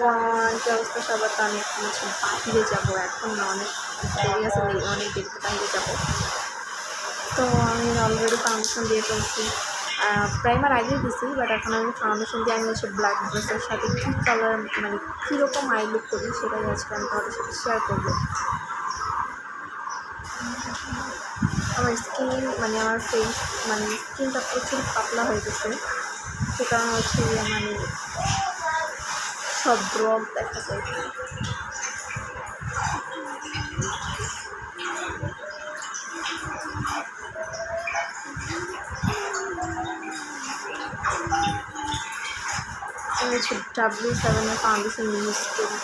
Everyone, কি অবস্থা সবার? তো আমি এখন হচ্ছে বাহিরে যাবো, এখন না অনেক দেরি আছে, অনেক দেরিতে বাহিরে যাবো। তো আমি অলরেডি ফাউন্ডেশন দিয়ে ফেলছি, প্রাইমার আগেই দিছি, বাট এখন আমি ফাউন্ডেশন দিয়ে আমি হচ্ছে ব্ল্যাক ড্রেসের সাথে কী কালার মানে কীরকম আই লুক করি সেটাই আজকে আমি তোমাদের সাথে শেয়ার করবো। আমার স্কিন মানে আমার ফেস মানে স্কিনটা প্রচুর পাতলা হয়ে গেছে, সে কারণে হচ্ছে মানে সব ব্রড দেখা যায়। আমি হচ্ছে W7 ফাউন্ডেশন ইউজ করি।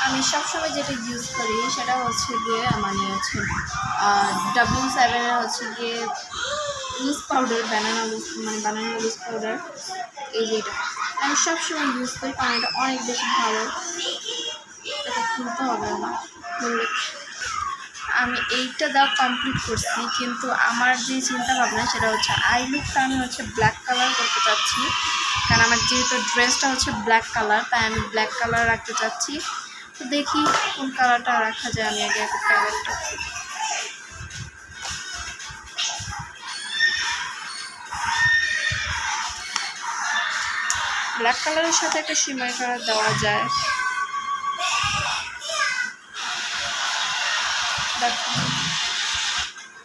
আমি সবসময় যেটা ইউজ করি সেটা হচ্ছে গিয়ে মানে হচ্ছে W7 হচ্ছে গিয়ে লুজ পাউডার, বানানা লুজ পাউডার, এই যেটা আমি সবসময় ইউজ করি কারণ এটা অনেক বেশি ভালো। এটা খুলতে হবে আমার। আমি এইটা দাও কমপ্লিট করছি, কিন্তু আমার যে চিন্তা ভাবনা সেটা হচ্ছে আই লুকটা আমি হচ্ছে ব্ল্যাক কালার করতে চাচ্ছি, কারণ আমার যেহেতু ড্রেসটা হচ্ছে ব্ল্যাক কালার, তাই আমি ব্ল্যাক কালার রাখতে চাচ্ছি। তো দেখি কোন কালারটা রাখা যায়। আমি আগে একটা প্যালেটটা ব্ল্যাক কালারের সাথে একটা শিমার কালার দেওয়া যায়।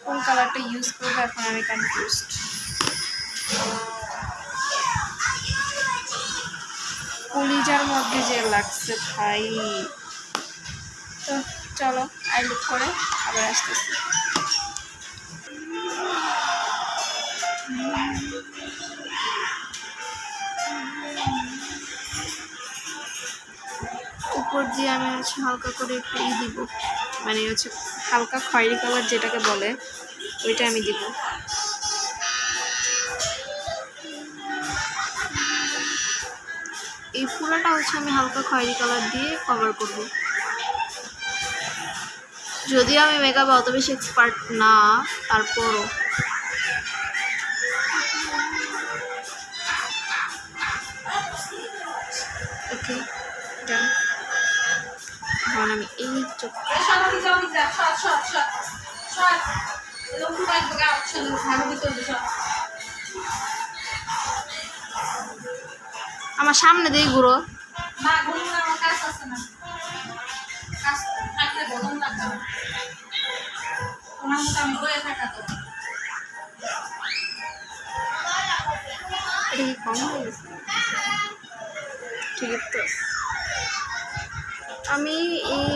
কোন কালারটা ইউজ করবো এখন আমি কনফিউজড। কলিজার মধ্যে যে লাগছে ভাই। তো চলো আই লুক করে আবার আসতেছি। উপর দিয়ে আমি হচ্ছে হালকা করে একটু দিব, মানে হচ্ছে হালকা খয়েরি কালার যেটাকে বলে ওইটা আমি দিব। এই পুরোটা হচ্ছে আমি হালকা খয়েরি কালার দিয়ে কভার করব। যদিও আমি মেকআপ অত বেশি এক্সপার্ট না, তারপরও ওকে ডান। এখন আমি এই চোখ আমার সামনে দিয়ে ঘুরো। ঠিক আছে, আমি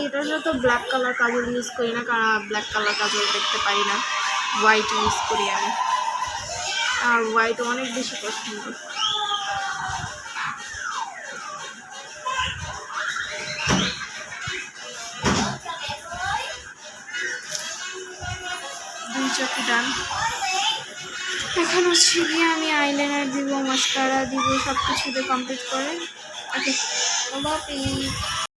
এটার সাথে ব্ল্যাক কালার কাজল ইউজ করি না, কারণ ব্ল্যাক কালার কাজল দেখতে পারি না। হোয়াইট ইউজ করি আমি, আর হোয়াইট অনেক বেশি পছন্দ। দুই চোখে ডান। এখন হচ্ছে গিয়ে আমি আইলাইনার দিব, মাস্কারা দিব, সব কিছু দিয়ে কমপ্লিট করে ওকে।